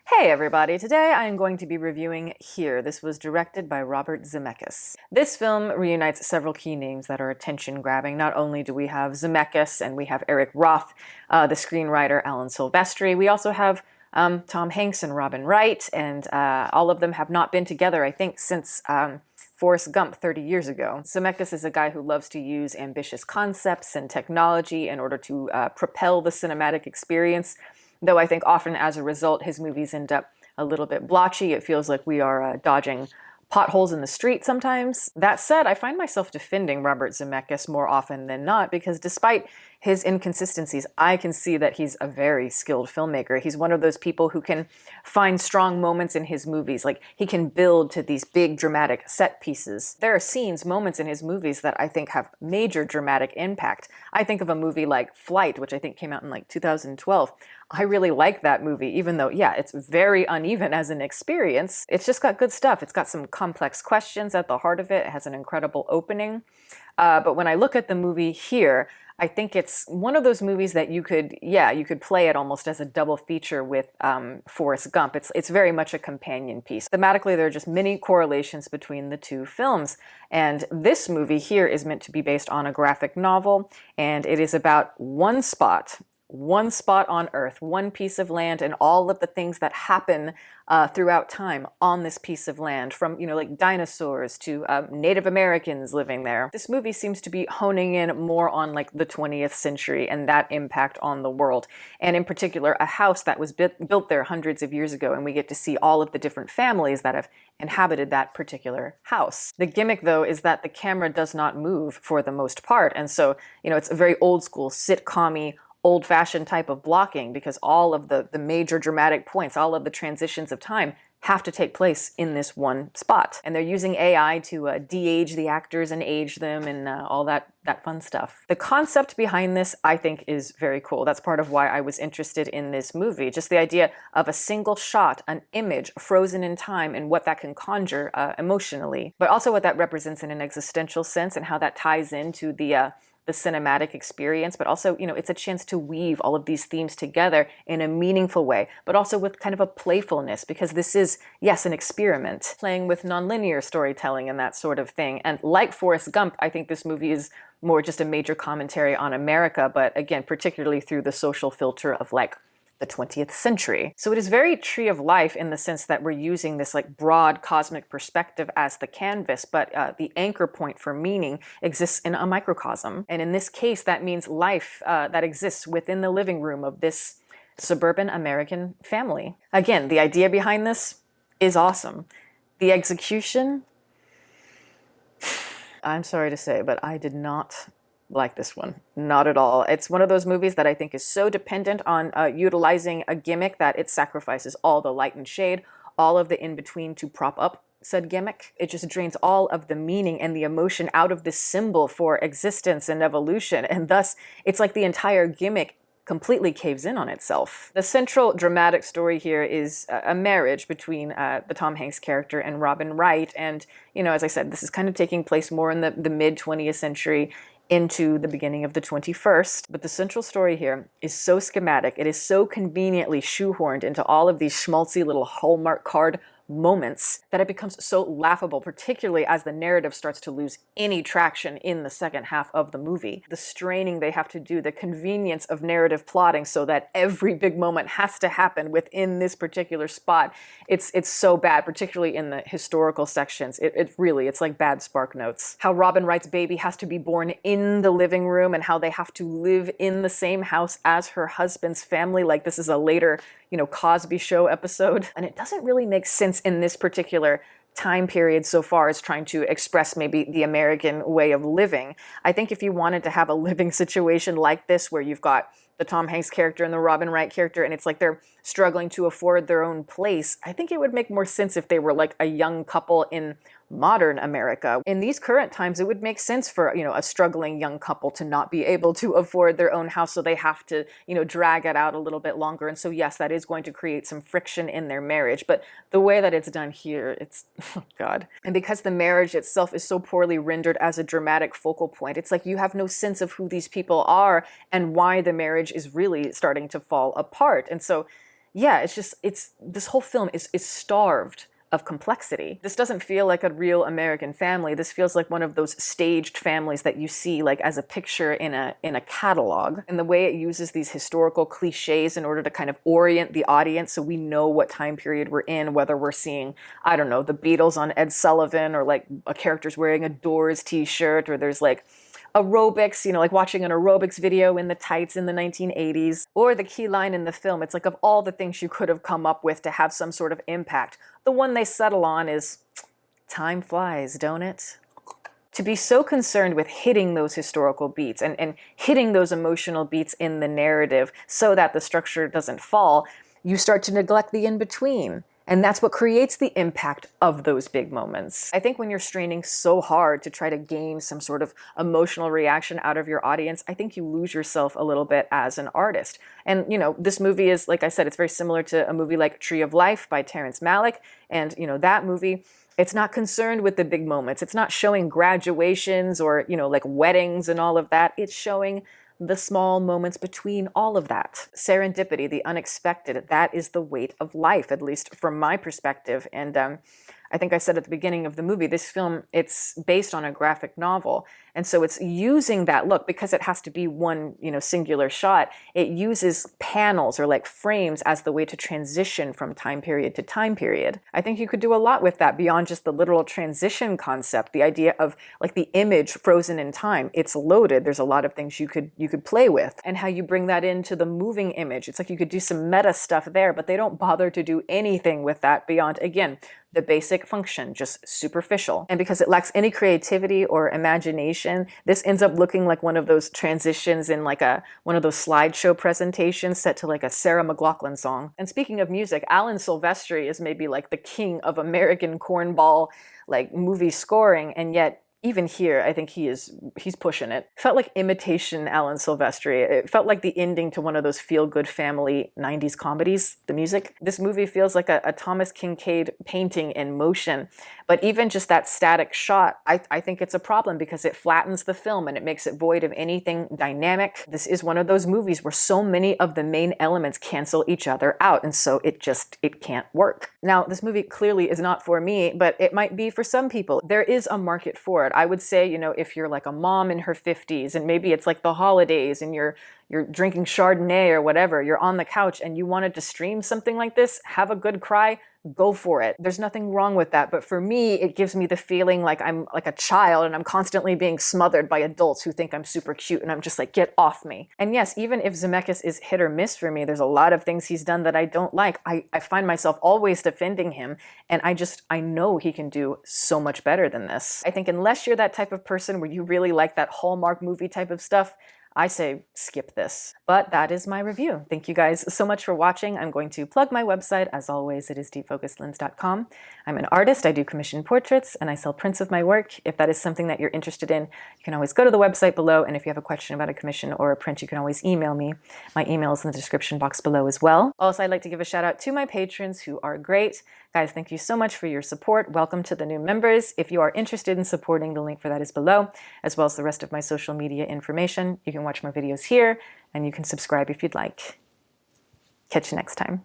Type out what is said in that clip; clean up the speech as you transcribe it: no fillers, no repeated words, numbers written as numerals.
Hey everybody, today I am going to be reviewing Here. This was directed by Robert Zemeckis. This film reunites several key names that are attention-grabbing. Not only do we have Zemeckis and we have Eric Roth, the screenwriter Alan Silvestri, we also have Tom Hanks and Robin Wright, and all of them have not been together, I think, since Forrest Gump 30 years ago. Zemeckis is a guy who loves to use ambitious concepts and technology in order to propel the cinematic experience. Though I think often as a result, his movies end up a little bit blotchy. It feels like we are dodging potholes in the street sometimes. That said, I find myself defending Robert Zemeckis more often than not because despite his inconsistencies, I can see that he's a very skilled filmmaker. He's one of those people who can find strong moments in his movies. Like, he can build to these big dramatic set pieces. There are scenes, moments in his movies that I think have major dramatic impact. I think of a movie like Flight, which I think came out in like 2012. I really like that movie, even though, yeah, it's very uneven as an experience. It's just got good stuff. It's got some complex questions at the heart of it. It has an incredible opening. But when I look at the movie Here, I think it's one of those movies that you could play it almost as a double feature with Forrest Gump. It's very much a companion piece. Thematically, there are just many correlations between the two films. And this movie Here is meant to be based on a graphic novel, and it is about one spot on Earth, one piece of land, and all of the things that happen throughout time on this piece of land, from, like dinosaurs to Native Americans living there. This movie seems to be honing in more on like the 20th century and that impact on the world. And in particular, a house that was built there hundreds of years ago, and we get to see all of the different families that have inhabited that particular house. The gimmick, though, is that the camera does not move for the most part. And so, it's a very old school sitcom-y, old-fashioned type of blocking because all of the major dramatic points, all of the transitions of time have to take place in this one spot. And they're using AI to de-age the actors and age them and all that fun stuff. The concept behind this, I think, is very cool. That's part of why I was interested in this movie. Just the idea of a single shot, an image frozen in time, and what that can conjure emotionally, but also what that represents in an existential sense and how that ties into the cinematic experience, but also, it's a chance to weave all of these themes together in a meaningful way, but also with kind of a playfulness, because this is, yes, an experiment, playing with nonlinear storytelling and that sort of thing. And like Forrest Gump, I think this movie is more just a major commentary on America, but again, particularly through the social filter of like the 20th century. So it is very Tree of Life in the sense that we're using this like broad cosmic perspective as the canvas, but the anchor point for meaning exists in a microcosm. And in this case, that means life that exists within the living room of this suburban American family. Again, the idea behind this is awesome. The execution, I'm sorry to say, but I did not like this one. Not at all. It's one of those movies that I think is so dependent on utilizing a gimmick that it sacrifices all the light and shade, all of the in-between to prop up said gimmick. It just drains all of the meaning and the emotion out of this symbol for existence and evolution, and thus it's like the entire gimmick completely caves in on itself. The central dramatic story here is a marriage between the Tom Hanks character and Robin Wright, and, as I said, this is kind of taking place more in the mid-20th century into the beginning of the 21st. But the central story here is so schematic. It is so conveniently shoehorned into all of these schmaltzy little Hallmark card moments that it becomes so laughable, particularly as the narrative starts to lose any traction in the second half of the movie. The straining they have to do, the convenience of narrative plotting so that every big moment has to happen within this particular spot. It's so bad, particularly in the historical sections. It's like bad Spark Notes. How Robin Wright's baby has to be born in the living room and how they have to live in the same house as her husband's family. Like this is a later, Cosby Show episode. And it doesn't really make sense in this particular time period so far as trying to express maybe the American way of living. I think if you wanted to have a living situation like this where you've got the Tom Hanks character and the Robin Wright character and it's like they're struggling to afford their own place, I think it would make more sense if they were like a young couple in modern America. In these current times, it would make sense for, a struggling young couple to not be able to afford their own house, so they have to, drag it out a little bit longer. And so, yes, that is going to create some friction in their marriage. But the way that it's done here, it's, oh God. And because the marriage itself is so poorly rendered as a dramatic focal point, it's like you have no sense of who these people are and why the marriage is really starting to fall apart. And so, yeah, this whole film is starved of complexity. This doesn't feel like a real American family. This feels like one of those staged families that you see like as a picture in a catalog. And the way it uses these historical cliches in order to kind of orient the audience so we know what time period we're in, whether we're seeing, I don't know, the Beatles on Ed Sullivan, or like a character's wearing a Doors t-shirt, or there's like aerobics, like watching an aerobics video in the tights in the 1980s. Or the key line in the film, it's like, of all the things you could have come up with to have some sort of impact, the one they settle on is, time flies, don't it? To be so concerned with hitting those historical beats and hitting those emotional beats in the narrative so that the structure doesn't fall, you start to neglect the in-between. And that's what creates the impact of those big moments. I think when you're straining so hard to try to gain some sort of emotional reaction out of your audience, I think you lose yourself a little bit as an artist. And, this movie is, like I said, it's very similar to a movie like Tree of Life by Terrence Malick. And, that movie, it's not concerned with the big moments. It's not showing graduations or, like weddings and all of that. It's showing the small moments between all of that. Serendipity, the unexpected, that is the weight of life, at least from my perspective. And I think I said at the beginning of the movie, this film, it's based on a graphic novel. And so it's using that look, because it has to be one, singular shot. It uses panels or like frames as the way to transition from time period to time period. I think you could do a lot with that beyond just the literal transition concept, the idea of like the image frozen in time. It's loaded. There's a lot of things you could play with, and how you bring that into the moving image. It's like you could do some meta stuff there, but they don't bother to do anything with that beyond, again, the basic function, just superficial. And because it lacks any creativity or imagination, this ends up looking like one of those transitions in like one of those slideshow presentations set to like a Sarah McLachlan song. And speaking of music, Alan Silvestri is maybe like the king of American cornball like movie scoring, and yet even here, I think he's pushing it. It felt like imitation Alan Silvestri. It felt like the ending to one of those feel-good family 90s comedies, the music. This movie feels like a Thomas Kinkade painting in motion. But even just that static shot, I think it's a problem, because it flattens the film and it makes it void of anything dynamic. This is one of those movies where so many of the main elements cancel each other out, and so it can't work. Now, this movie clearly is not for me, but it might be for some people. There is a market for it. I would say, if you're like a mom in her 50s and maybe it's like the holidays and you're drinking Chardonnay or whatever, you're on the couch and you wanted to stream something like this, have a good cry, go for it. There's nothing wrong with that. But for me, it gives me the feeling like I'm like a child and I'm constantly being smothered by adults who think I'm super cute, and I'm just like, get off me. And yes, even if Zemeckis is hit or miss for me, there's a lot of things he's done that I don't like. I find myself always defending him, and I know he can do so much better than this. I think unless you're that type of person where you really like that Hallmark movie type of stuff, I say skip this. But that is my review. Thank you guys so much for watching. I'm going to plug my website. As always, it is deepfocuslens.com. I'm an artist. I do commissioned portraits and I sell prints of my work. If that is something that you're interested in, you can always go to the website below. And if you have a question about a commission or a print, you can always email me. My email is in the description box below as well. Also, I'd like to give a shout out to my patrons who are great. Guys, thank you so much for your support. Welcome to the new members. If you are interested in supporting, the link for that is below, as well as the rest of my social media information. You can watch more videos here, and you can subscribe if you'd like. Catch you next time.